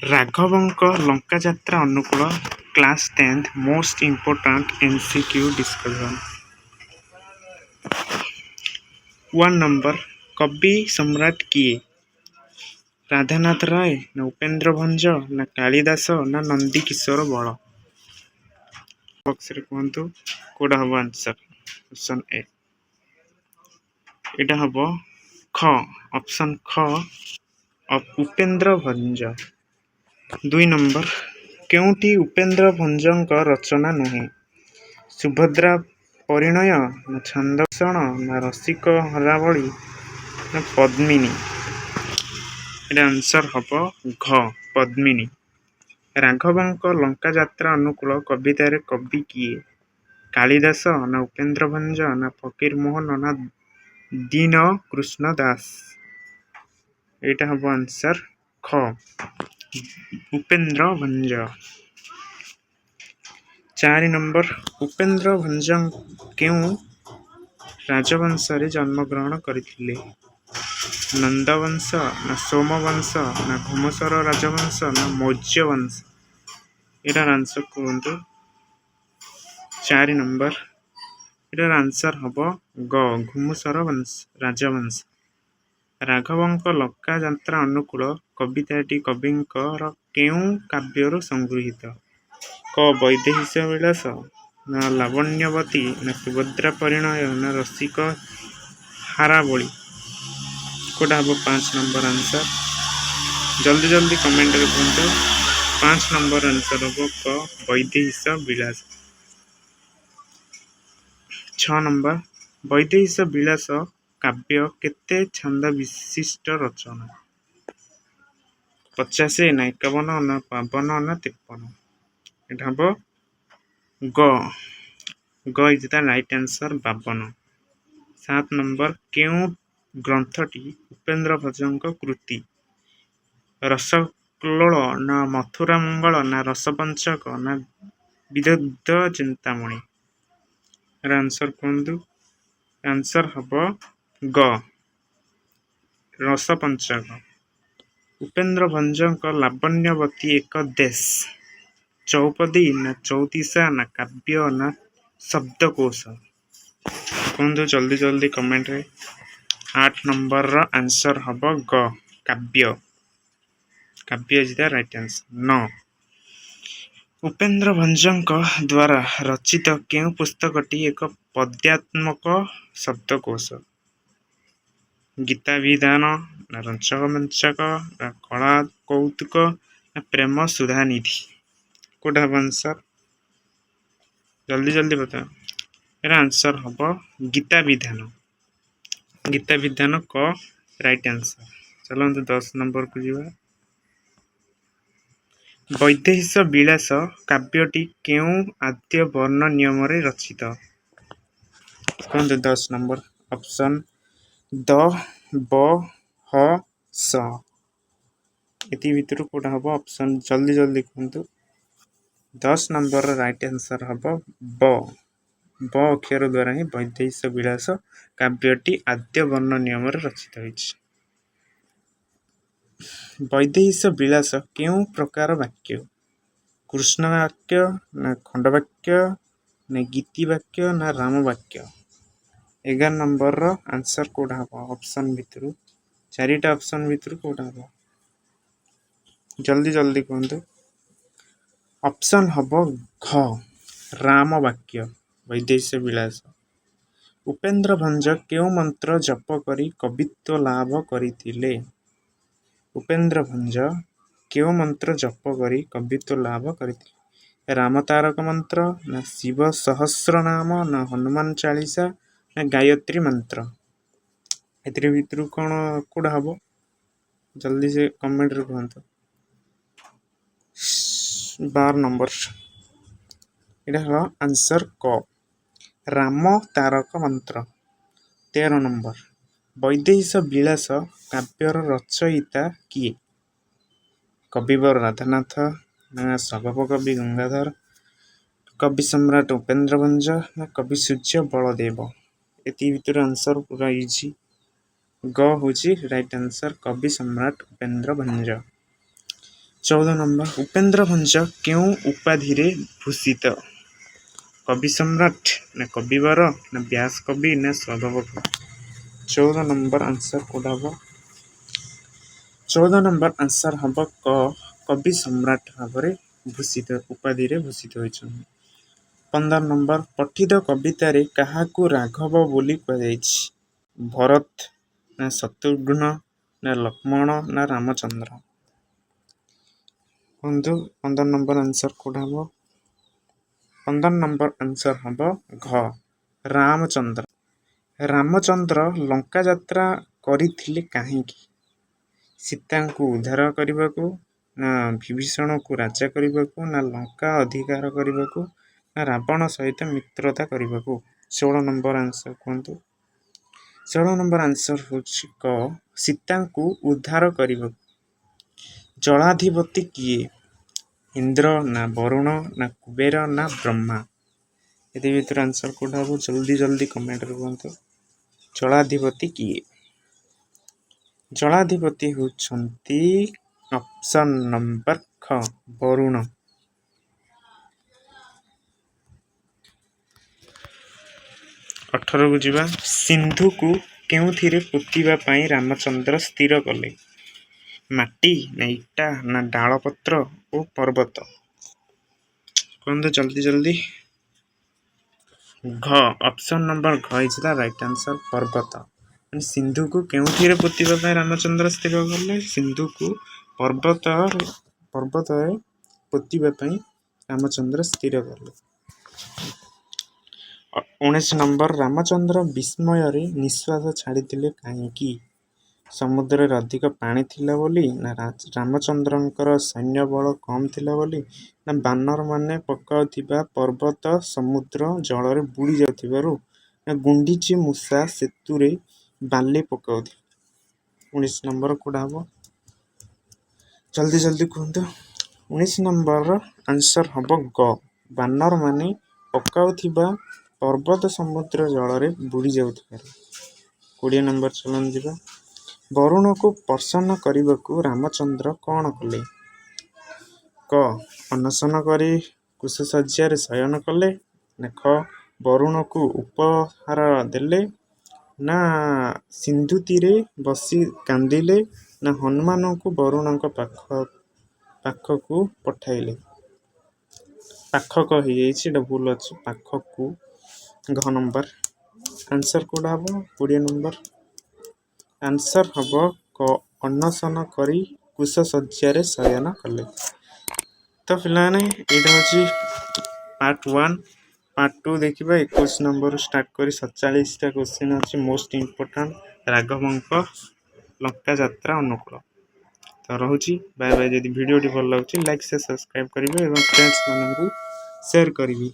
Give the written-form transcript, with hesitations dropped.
ରାଘବଙ୍କ ଲଙ୍କା ଯାତ୍ରା ଅନୁକୂଳ class 10th most important MCQ discussion. 1 number କବି ସମ୍ରାଟ କିଏ? ରାଧାନାଥ ରାୟ ନା ଉପେନ୍ଦ୍ର ଭଞ୍ଜ ନା କାଳିଦାସ ନା ନନ୍ଦିକିଶୋର ବଳ? ବକ୍ସରେ କୁହନ୍ତୁ କୋଉଟା ହବ ଆନ୍ସର। ଅପସନ୍ ଏ, ଏଇଟା ହବ ଖ, ଅପସନ୍ ଖ ଉପେନ୍ଦ୍ର ଭଞ୍ଜ। 2 ନମ୍ବର କେଉଁଠି ଉପେନ୍ଦ୍ର ଭଞ୍ଜଙ୍କ ରଚନା ନୁହେଁ? ସୁଭଦ୍ରା ପରିଣୟ ନା ଛାନ୍ଦଭୂଷଣ ନା ରସିକ ହରାବଳି ନା ପଦ୍ମିନୀ? ଏଇଟା ଆନ୍ସର ହବ ଘ, ପଦ୍ମିନୀ। ରାଘବଙ୍କ ଲଙ୍କା ଯାତ୍ରା ଅନୁକୂଳ କବିତାରେ କବି କିଏ? କାଳିଦାସ ନା ଉପେନ୍ଦ୍ର ଭଞ୍ଜ ନା ଫକୀର ମୋହନ ନା ଦୀନ କୃଷ୍ଣ ଦାସ? ଏଇଟା ହବ ଆନ୍ସର ଖ, ଉପେନ୍ଦ୍ର ଭଞ୍ଜ। 4 ନମ୍ବର ଉପେନ୍ଦ୍ର ଭଞ୍ଜ କେଉଁ ରାଜବଂଶରେ ଜନ୍ମଗ୍ରହଣ କରିଥିଲେ? ନନ୍ଦବଂଶ ନା ସୋମବଂଶ ନା ଘୁମସର ରାଜବଂଶ ନା ମୌର୍ଯ୍ୟ ବଂଶ? ଏଇଟାର ଆନ୍ସର କୁହନ୍ତୁ। 4 ନମ୍ବର, ଏଟାର ଆନ୍ସର ହବ ଗ, ଘୁମୁସର ରାଜବଂଶ। ରାଘବଙ୍କ ଲଙ୍କା ଯାତ୍ରା ଅନୁକୂଳ କବିତାଟି କବିଙ୍କର କେଉଁ କାବ୍ୟରୁ ସଂଗୃହୀତ? କ, ବୈଦେହୀଶ ବିଳାସ ନା ଲାବଣ୍ୟବତୀ ନା ସୁଭଦ୍ରା ପରିଣୟ ନା ରସିକ ହାରାବଳି? କୋଉଟା ହବ 5 ନମ୍ବର ଆନ୍ସର? ଜଲ୍ଦି କମେଣ୍ଟରେ କୁହନ୍ତୁ। 5 ନମ୍ବର ଆନ୍ସର ହବ କ, ବୈଦେହୀଶ ବିଳାସ। 6 ନମ୍ବର ବୈଦେହୀଶ ବିଳାସ କାବ୍ୟ କେତେ ଛାନ୍ଦ ବିଶିଷ୍ଟ ରଚନା? 50 ନା 51 ନା 52 ନା 53? ଏଟା ହବ ଗ is the right answer, 52। 7 number କେଉଁ ଗ୍ରନ୍ଥଟି ଉପେନ୍ଦ୍ର ଭଞ୍ଜଙ୍କ କୃତି? ରସକଲ୍ଲୋଳ ନା ମଥୁରା ମଙ୍ଗଳ ନା ରସପଞ୍ଚକ ନା ବିଦଗ୍ଧ ଚିନ୍ତାମଣି? ଏର ଆନ୍ସର କୁହନ୍ତୁ। ଆନ୍ସର ହବ ଗ, ରସପଞ୍ଚକ। ଉପେନ୍ଦ୍ର ଭଞ୍ଜଙ୍କ ଲାବଣ୍ୟବତୀ ଏକ ଦେଶ ଚୌପଦୀ ନା ଚୌତିସା ନା କାବ୍ୟ ନା ଶବ୍ଦକୋଷ? କୁହନ୍ତୁ ଜଲ୍ଦି କମେଣ୍ଟରେ। 8 ନମ୍ବରର ଆନ୍ସର ହବ ଗ, କାବ୍ୟ। କାବ୍ୟ is the right answer. 9 Upendra ଭଞ୍ଜଙ୍କ ଦ୍ୱାରା ରଚିତ କେଉଁ ପୁସ୍ତକଟି ଏକ ପଦ୍ୟାତ୍ମକ ଶବ୍ଦକୋଷ? ଗୀତାଭିଧାନ ନା ରଞ୍ଚକ ନା କଳା କୌତୁକ ନା ପ୍ରେମ ସୁଧାନିଧି? କୋଉଟା ହବ ଆନ୍ସର? ଜଲ୍ଦି ବତାଅ। ଏର ଆନ୍ସର ହବ ଗୀତାଭିଧାନ। ଗୀତାଭିଧାନ କ, ରାଇଟ୍ ଆନ୍ସର। ଚାଲନ୍ତୁ 10 ନମ୍ବରକୁ ଯିବା। ବୈଦେହୀଶ ବିଳାସ କାବ୍ୟଟି କେଉଁ ଆଦ୍ୟ ବର୍ଣ୍ଣ ନିୟମରେ ରଚିତ? କୁହନ୍ତୁ 10 ନମ୍ବର। ଅପସନ୍ ଦ, ବ, ହ, ସ। ଏତି ଭିତରୁ କୋଉଟା ହବ ଅପସନ୍? ଜଲ୍ଦି କୁହନ୍ତୁ। 10 ନମ୍ବରର ରାଇଟ୍ ଆନ୍ସର ହବ ବ ଅକ୍ଷର ଦ୍ୱାରା ହିଁ ବୈଦେହୀଶ ବିଳାସ କାବ୍ୟଟି ଆଦ୍ୟ ବର୍ଣ୍ଣ ନିୟମରେ ରଚିତ ହୋଇଛି। ବୈଦେହୀଶ ବିଳାସ କେଉଁ ପ୍ରକାର ବାକ୍ୟ? କୃଷ୍ଣ ବାକ୍ୟ ନା ଖଣ୍ଡବାକ୍ୟ ନା ଗୀତି ବାକ୍ୟ ନା ରାମ ବାକ୍ୟ? 11 ନମ୍ବରର ଆନ୍ସର କୋଉଟା ହବ? ଅପସନ୍ ଭିତରୁ 4ଟା ଅପସନ୍ ଭିତରୁ କୋଉଟା ହବ? ଜଲ୍ଦି କୁହନ୍ତୁ। ଅପସନ୍ ହବ ଘ, ରାମ ବାକ୍ୟ। ବୈଦେହୀଶ ବିଳାସ। ଉପେନ୍ଦ୍ର ଭଞ୍ଜ କେଉଁ ମନ୍ତ୍ର ଜପ କରି କବିତ୍ୱ ଲାଭ କରିଥିଲେ? ଉପେନ୍ଦ୍ର ଭଞ୍ଜ କେଉଁ ମନ୍ତ୍ର ଜପ କରି କବିତ୍ୱ ଲାଭ କରିଥିଲେ? ରାମ ତାରକ ମନ୍ତ୍ର ନା ଶିବ ସହସ୍ର ନାମ ନା ହନୁମାନ ଚାଳିଶା ନା ଗାୟତ୍ରୀ ମନ୍ତ୍ର? ଏଥିରେ ଭିତରୁ କୋଉଟା ହବ? ଜଲ୍ଦି ସେ କମେଣ୍ଟରେ କୁହନ୍ତୁ। 12 ନମ୍ବର, ଏଇଟା ହବ ଆନ୍ସର କ, ରାମ ତାରକ ମନ୍ତ୍ର। 13 ନମ୍ବର ବୈଦେହୀଶ ବିଳାସ କାବ୍ୟର ରଚୟିତା କିଏ? କବିବର ରାଧାନାଥ ନା ସ୍ୱଭାବ କବି ଗଙ୍ଗାଧର, କବି ସମ୍ରାଟ ଉପେନ୍ଦ୍ର ଭଞ୍ଜ ନା କବି ସୂର୍ଯ୍ୟ ବଳଦେବ? ଏତି ଭିତରୁ ଆନ୍ସର ପୁରା ଇଜି। ଗ ହଉଛି ରାଇଟ୍ ଆନ୍ସର, କବି ସମ୍ରାଟ ଉପେନ୍ଦ୍ର ଭଞ୍ଜ। 14 ନମ୍ବର ଉପେନ୍ଦ୍ର ଭଞ୍ଜ କେଉଁ ଉପାଧିରେ ଭୂଷିତ? କବି ସମ୍ରାଟ ନା କବିବର ନା ବ୍ୟାସ କବି ନା ସ୍ୱଭାବ କବି? 14 ନମ୍ବର ଆନ୍ସର କୋଉଟା ହବ? 14 ନମ୍ବର ଆନ୍ସର ହବ କ କବି ସମ୍ରାଟ ଭାବରେ ଭୂଷିତ ଉପାଧିରେ ଭୂଷିତ ହୋଇଛନ୍ତି। 15 ନମ୍ବର ପଠିତ କବିତାରେ କାହାକୁ ରାଘବ ବୋଲି କୁହାଯାଇଛି? ଭରତ ନା ଶତ୍ରୁଘ୍ନ ନା ଲକ୍ଷ୍ମଣ ନା ରାମଚନ୍ଦ୍ର? କୁହନ୍ତୁ 15 ନମ୍ବର ଆନ୍ସର କୋଉଟା ହବ? 15 ନମ୍ବର ଆନ୍ସର ହବ ଘ ରାମଚନ୍ଦ୍ର। ରାମଚନ୍ଦ୍ର ଲଙ୍କା ଯାତ୍ରା କରିଥିଲେ କାହିଁକି? ସୀତାଙ୍କୁ ଉଦ୍ଧାର କରିବାକୁ ନା ବିଭୀଷଣକୁ ରାଜା କରିବାକୁ ନା ଲଙ୍କା ଅଧିକାର କରିବାକୁ ନା ରାବଣ ସହିତ ମିତ୍ରତା କରିବାକୁ? 16 ନମ୍ବର ଆନ୍ସର କୁହନ୍ତୁ। 16 ନମ୍ବର ଆନ୍ସର ହେଉଛି କ ସୀତାଙ୍କୁ ଉଦ୍ଧାର କରିବାକୁ। ଜଳାଧିପତି କିଏ? ଇନ୍ଦ୍ର ନା ବରୁଣ ନା କୁବେର ନା ବ୍ରହ୍ମା? ଏଥି ଭିତରୁ ଆନ୍ସର କୋଉଟା ହବ? ଜଲ୍ଦି କମେଣ୍ଟରେ କୁହନ୍ତୁ। ଜଳାଧିପତି କିଏ? ଜଳାଧିପତି ହେଉଛନ୍ତି ଅପସନ୍ ନମ୍ବର ଖ ବରୁଣ। 18କୁ ଯିବା। ସିନ୍ଧୁକୁ କେଉଁଥିରେ ପୋତିବା ପାଇଁ ରାମଚନ୍ଦ୍ର ସ୍ଥିର କଲେ? ମାଟି ନା ଇଟା ନା ଡାଳପତ୍ର ଓ ପର୍ବତ? କୁହନ୍ତୁ ଜଲ୍ଦି। ଘ ଅପସନ୍ ନମ୍ବର ଘ ଇଜ୍ ଦ ରାଇଟ୍ ଆନ୍ସର ପର୍ବତ। ସିନ୍ଧୁକୁ କେଉଁଥିରେ ପୋତିବା ପାଇଁ ରାମଚନ୍ଦ୍ର ସ୍ଥିର କଲେ? ସିନ୍ଧୁକୁ ପର୍ବତରେ ପୋତିବା ପାଇଁ ରାମଚନ୍ଦ୍ର ସ୍ଥିର କଲେ। 19 ନମ୍ବର ରାମଚନ୍ଦ୍ର ବିସ୍ମୟରେ ନିଶ୍ୱାସ ଛାଡ଼ିଥିଲେ କାହିଁକି? ସମୁଦ୍ରରେ ଅଧିକ ପାଣି ଥିଲା ବୋଲି ନା ରାମଚନ୍ଦ୍ରଙ୍କର ସୈନ୍ୟବଳ କମ୍ ଥିଲା ବୋଲି ନା ବାନରମାନେ ପକାଉଥିବା ପର୍ବତ ସମୁଦ୍ର ଜଳରେ ବୁଡ଼ି ଯାଉଥିବାରୁ ନା ଗୁଣ୍ଡିଚି ମୂଷା ସେତୁରେ ବାଲି ପକାଉଥିଲେ? 19 ନମ୍ବର କୋଉଟା ହବ? ଜଲ୍ଦି କୁହନ୍ତୁ। 19 ନମ୍ବରର ଆନ୍ସର ହବ ଗ ବାନରମାନେ ପକାଉଥିବା ପର୍ବତ ସମୁଦ୍ର ଜଳରେ ବୁଡ଼ି ଯାଉଥିବାରୁ। 20 ନମ୍ବର ଚାଲନ୍ତୁ ଯିବା। ବରୁଣକୁ ପ୍ରସନ୍ନ କରିବାକୁ ରାମଚନ୍ଦ୍ର କ'ଣ କଲେ? କ ଅନଶନ କରି କୁଶଶଯ୍ୟାରେ ଶୟନ କଲେ ନା ଖ ବରୁଣକୁ ଉପହାର ଦେଲେ ନା ସିନ୍ଧୁ ତୀରେ ବସି କାନ୍ଦିଲେ ନା ହନୁମାନଙ୍କୁ ବରୁଣଙ୍କ ପାଖକୁ ପଠାଇଲେ? ପାଖକ ହେଇଯାଇଛି, ଏଇଟା ଭୁଲ ଅଛି। ପାଖକୁ ଘ ନମ୍ବର ଆନ୍ସର କୋଉଟା ହବ? 20 ନମ୍ବର ଆନ୍ସର ହବ କ ଅନଶନ କରି କୁଶଶଯ୍ୟାରେ ଶୟନ କଲେ। ତ ପିଲାମାନେ ଏଇଟା ହେଉଛି ପାର୍ଟ 1। ପାର୍ଟ 2 ଦେଖିବା 21 ନମ୍ବରରୁ ଷ୍ଟାର୍ଟ କରି 47ଟା କ୍ୱେଶ୍ଚିନ୍ ଅଛି ମୋଷ୍ଟ ଇମ୍ପୋର୍ଟାଣ୍ଟ ରାଘବଙ୍କ ଲଙ୍କା ଯାତ୍ରା ଅନୁକୂଳ। ତ ରହୁଛି ବାଏ ବାଏ। ଯଦି ଭିଡ଼ିଓଟି ଭଲ ଲାଗୁଛି ଲାଇକ୍ ସେୟାର ସବସ୍କ୍ରାଇବ୍ କରିବେ ଏବଂ ଫ୍ରେଣ୍ଡସ୍ ମାନଙ୍କୁ ସେୟାର କରିବେ।